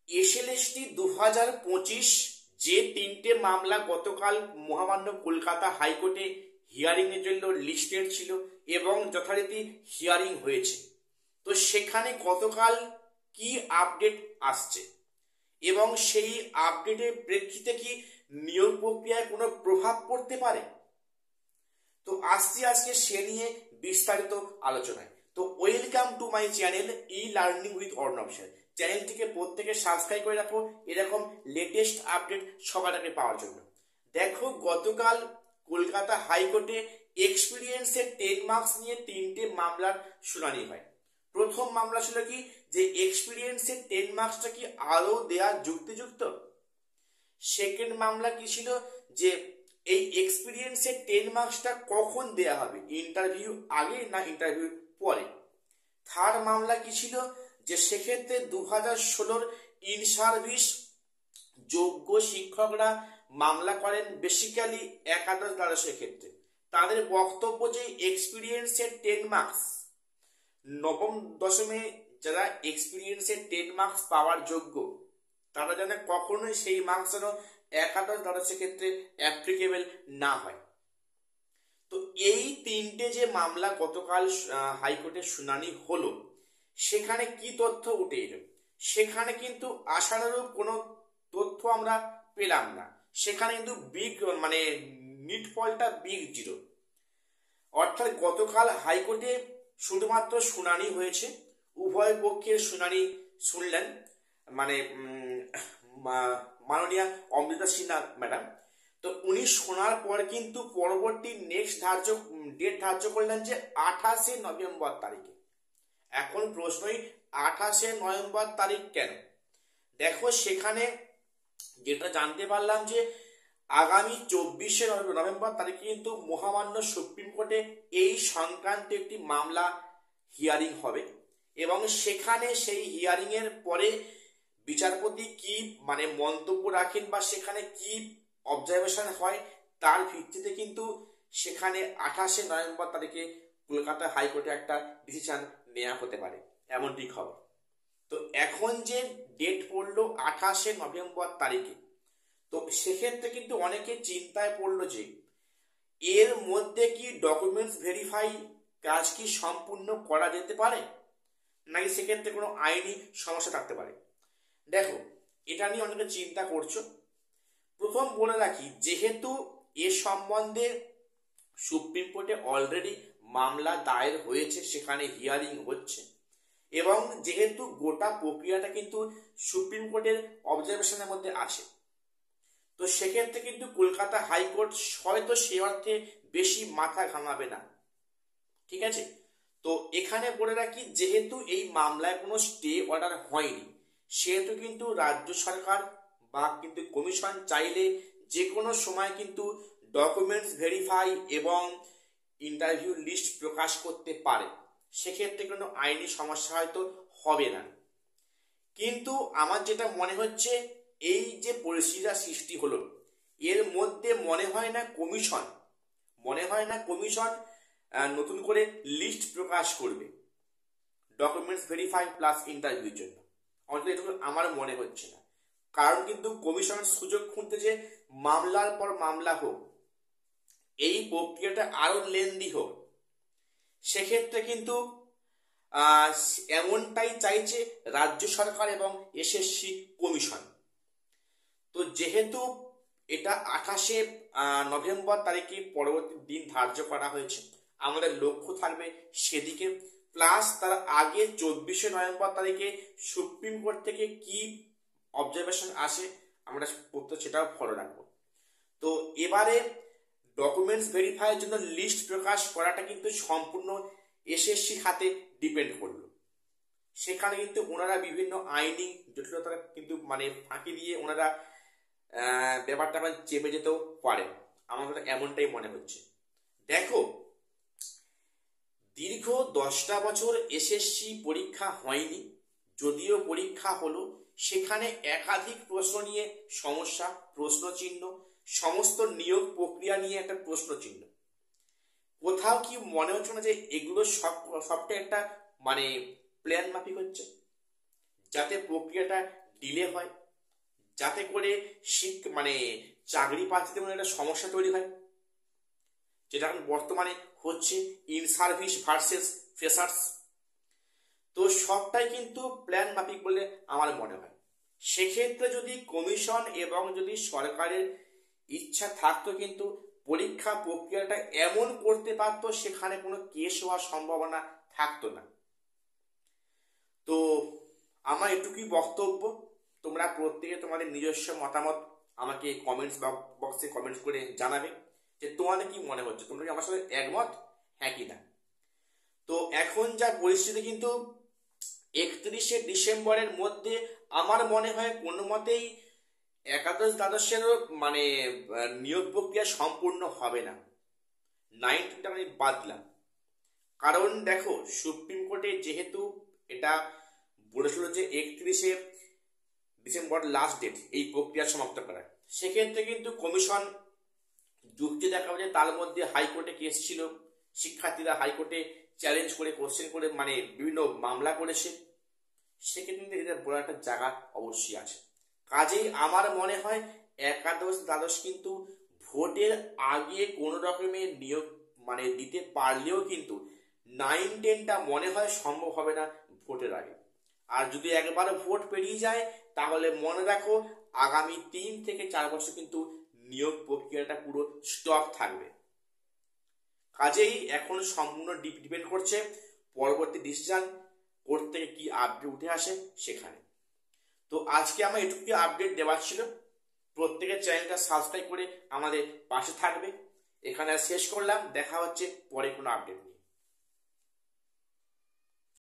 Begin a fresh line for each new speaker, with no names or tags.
SLST 2025 যে তিনটে মামলা গতকাল মহামান্য কলকাতা হাইকোর্টে হিয়ারিং এর জন্য লিস্টেড ছিল এবং যথারীতি হিয়ারিং হয়েছে, তো সেখানে গতকাল কি আপডেট আসছে এবং সেই আপডেটের প্রেক্ষিতে কি নিয়োগ প্রক্রিয়ায় কোনো প্রভাব পড়তে পারে, তো আসছি আজকে সে নিয়ে বিস্তারিত আলোচনায়। তো welcome to my channel e learning with Arnab sir. চ্যানেলটিকে প্রত্যেকে সাবস্ক্রাইব করে রাখো এরকম লেটেস্ট আপডেট সবার আগে পাওয়ার জন্য। দেখো, গতকাল কলকাতা হাইকোর্টে এক্সপিরিয়েন্সের 10 মার্কস নিয়ে তিনটে মামলার শুনানি হয়। প্রথম মামলা ছিল কি যে এক্সপিরিয়েন্সের 10 মার্কসটা কি আদৌ দেয়া যুক্তিযুক্ত। সেকেন্ড মামলা কি ছিল যে এই এক্সপিরিয়েন্সের 10 মার্কসটা কখন দেয়া হবে, ইন্টারভিউ আগে না ইন্টারভিউ পরে। থার্ড মামলা কি ছিল যে সেক্ষেত্রে 2016 ইন সার্ভিস যোগ্য শিক্ষকরা মামলা করেন বেসিক্যালি একাদশ দ্বাদশের ক্ষেত্রে। তাদের বক্তব্য যে এক্সপিরিয়েন্সের 10 মার্কস নবম দশমে যারা এক্সপিরিয়েন্সের 10 মার্কস পাওয়ার যোগ্য তারা যেন কখনোই সেই মার্কস যেন একাদশ দ্বাদশের ক্ষেত্রে অ্যাপ্লিকেবল না হয়। তো এই তিনটে যে মামলা গতকাল হাইকোর্টে শুনানি হলো, সেখানে কি তথ্য উঠে এলো, সেখানে কিন্তু আশানুরূপ কোনো তথ্য আমরা পেলাম না। সেখানে কিন্তু বিগ মানে নিট ফলটা বিগ জিরো। অর্থাৎ গতকাল হাইকোর্টে শুধুমাত্র শুনানি হয়েছে, উভয় পক্ষের শুনানি শুনলেন মানে মাননীয়া অমৃতা সিনহা ম্যাডাম। তো উনি শোনার পর কিন্তু পরবর্তী নেক্সট ডেট ধার্য করলেন যে 28শে নভেম্বর তারিখে। এখন প্রশ্নই 28শে নভেম্বর তারিখ কেন? দেখো, সেখানে যেটা জানতে পারলাম যে আগামী 24শে নভেম্বর তারিখে কিন্তু মহামান্য সুপ্রিম কোর্টে এই সংক্রান্ত একটি মামলা হিয়ারিং হবে এবং সেখানে সেই হিয়ারিং এর পরে বিচারপতি কি মানে মন্তব্য রাখেন বা সেখানে কি অবজারভেশন হয় তার ভিত্তিতে কিন্তু সেখানে 28শে নভেম্বর তারিখে কলকাতা হাইকোর্টে একটা ডিসিশন নেওয়া হতে পারে, এমনটি খবর। তো এখন যে ডেট পড়লো 28শে নভেম্বর তারিখে, তো সেক্ষেত্রে কিন্তু অনেকে চিন্তায় পড়লো যে এর মধ্যে কি ডকুমেন্টস ভেরিফাই কাজ কি সম্পূর্ণ করা যেতে পারে নাকি সেক্ষেত্রে কোনো আইনি সমস্যা থাকতে পারে। দেখো, এটা নিয়ে অনেকে চিন্তা করছো। প্রথম বলে রাখি, যেহেতু এ সম্বন্ধে সুপ্রিম কোর্টে অলরেডি মামলা দায়ের হয়েছে, সেখানে হিয়ারিং হচ্ছে এবং যেহেতু গোটা প্রক্রিয়াটা কিন্তু সুপ্রিম কোর্টের অবজারভেশনের মধ্যে আছে, তো সেক্ষেত্রে কিন্তু কলকাতা হাইকোর্ট হয়তো সে অর্থে বেশি মাথা ঘামাবে না। ঠিক আছে, তো এখানে বলে রাখি, যেহেতু এই মামলায় কোনো স্টে অর্ডার হয়নি, সেহেতু কিন্তু রাজ্য সরকার বা কিন্তু কমিশন চাইলে যে কোনো সময় কিন্তু ডকুমেন্টস ভেরিফাই এবং ইন্টারভিউ লিস্ট প্রকাশ করতে পারে। সেক্ষেত্রে কোনো আইনি সমস্যা হয়তো হবে না। কিন্তু আমার যেটা মনে হচ্ছে, এই যে পরিস্থিতির সৃষ্টি হলো, এর মধ্যে মনে হয় না কমিশন নতুন করে লিস্ট প্রকাশ করবে ডকুমেন্টস ভেরিফাই প্লাস ইন্টারভিউর জন্য। অন্তত এটুকু আমার মনে হচ্ছে না, কারণ কিন্তু কমিশন সুযোগ খুঁজতেছে মামলার পর মামলা হোক, এই প্রক্রিয়াটা আরো লেন্দি হোক। সেক্ষেত্রে কিন্তু এমনটাই চাইছে রাজ্য সরকার এবং এসএসসি কমিশন। তো যেহেতু এটা 28শে নভেম্বর তারিখে পরবর্তী দিন ধার্য করা হয়েছে, আমাদের লক্ষ্য থাকবে সেদিকে। প্লাস তার আগে 24শে নভেম্বর তারিখে সুপ্রিম কোর্ট থেকে কি অবজারভেশন আসে আমরা সেটাও ফলো রাখবো। তো এবারে ডকুমেন্টস ভেরিফাইয়ের জন্য লিস্ট প্রকাশ করাটা কিন্তু সম্পূর্ণ এসএসসি হাতে ডিপেন্ড করলো। সেখানে কিন্তু ওনারা বিভিন্ন আইনি জটিলতা কিন্তু মানে ফাঁকি দিয়ে ওনারা ব্যাপারটা চেপে যেতেও পারে, আমার এমনটাই মনে হচ্ছে। দেখো, দীর্ঘ 10টা বছর এসএসসি পরীক্ষা হয়নি, যদিও পরীক্ষা হলো সেখানে একাধিক প্রশ্ন নিয়ে সমস্যা, প্রশ্নচিহ্ন, সমস্ত নিয়োগ প্রক্রিয়া নিয়ে একটা প্রশ্নচিহ্ন। কোথাও কি মনে হচ্ছে না যে এগুলো সবটা একটা মানে প্ল্যান মাফিক হচ্ছে, যাতে প্রক্রিয়াটা ডিলে হয়, যাতে করে মানে চাকরি প্রার্থীদের মধ্যে একটা সমস্যা তৈরি হয়, যেটা এখন বর্তমানে হচ্ছে ইন সার্ভিস ভার্সেস ফ্রেশার্স। তো সবটাই কিন্তু প্ল্যান মাফিক বলে আমার মনে হয়। সেক্ষেত্রে যদি কমিশন এবং যদি সরকারের ইচ্ছা থাকতো, কিন্তু পরীক্ষা প্রক্রিয়াটা এমন করতে পারতো সেখানে কোনো কেস হওয়ার সম্ভাবনা থাকতো না। তো আমার এটুকুই বক্তব্য। তোমরা প্রত্যেকে তোমাদের নিজস্ব মতামত আমাকে কমেন্টস বক্সে কমেন্টস করে জানাবে যে তোমাদের কি মনে হচ্ছে, তোমরা কি আমার সাথে একমত, হ্যাঁ কি না। তো এখন যা পরিস্থিতি, কিন্তু 31শে ডিসেম্বরের মধ্যে আমার মনে হয় কোনো মতেই একাদশ দ্বাদশেরও মানে নিয়োগ প্রক্রিয়া সম্পূর্ণ হবে না। 9টা আমি বাদ দিলাম, কারণ দেখো সুপ্রিম কোর্টে যেহেতু এটা বলেছিল যে 31শে ডিসেম্বর লাস্ট ডেট এই প্রক্রিয়া সমাপ্ত করার, সেক্ষেত্রে কিন্তু কমিশন যুক্তি দেখাবে যে তার মধ্যে হাইকোর্টে কেস ছিল, শিক্ষার্থীরা হাইকোর্টে চ্যালেঞ্জ করে কোশ্চেন করে মানে বিভিন্ন মামলা করেছে, সেক্ষেত্রে এদের বড় একটা জায়গা অবশ্যই আছে। কাজেই আমার মনে হয় একাদশ দ্বাদশ কিন্তু ভোটের আগে কোনো রকমের নিয়োগ মানে দিতে পারলেও কিন্তু 9-10টা মনে হয় সম্ভব হবে না ভোটের আগে। আর যদি একবার ভোট পেরিয়ে যায় তাহলে মনে রাখো আগামী 3 থেকে 4 বছর কিন্তু নিয়োগ প্রক্রিয়াটা পুরো স্টপ থাকবে। কাজেই এখন সম্পূর্ণ ডিপেন্ড করছে পরবর্তী ডিসিশন কোর্ট থেকে কি আপডেট উঠে আসে সেখানে। তো আজকে আমার এটুকু আপডেট দেওয়ার ছিল। প্রত্যেকের চ্যানেলটা সাবস্ক্রাইব করে আমাদের পাশে থাকবে। এখানে শেষ করলাম, দেখা হচ্ছে পরে কোনো আপডেট নিয়ে।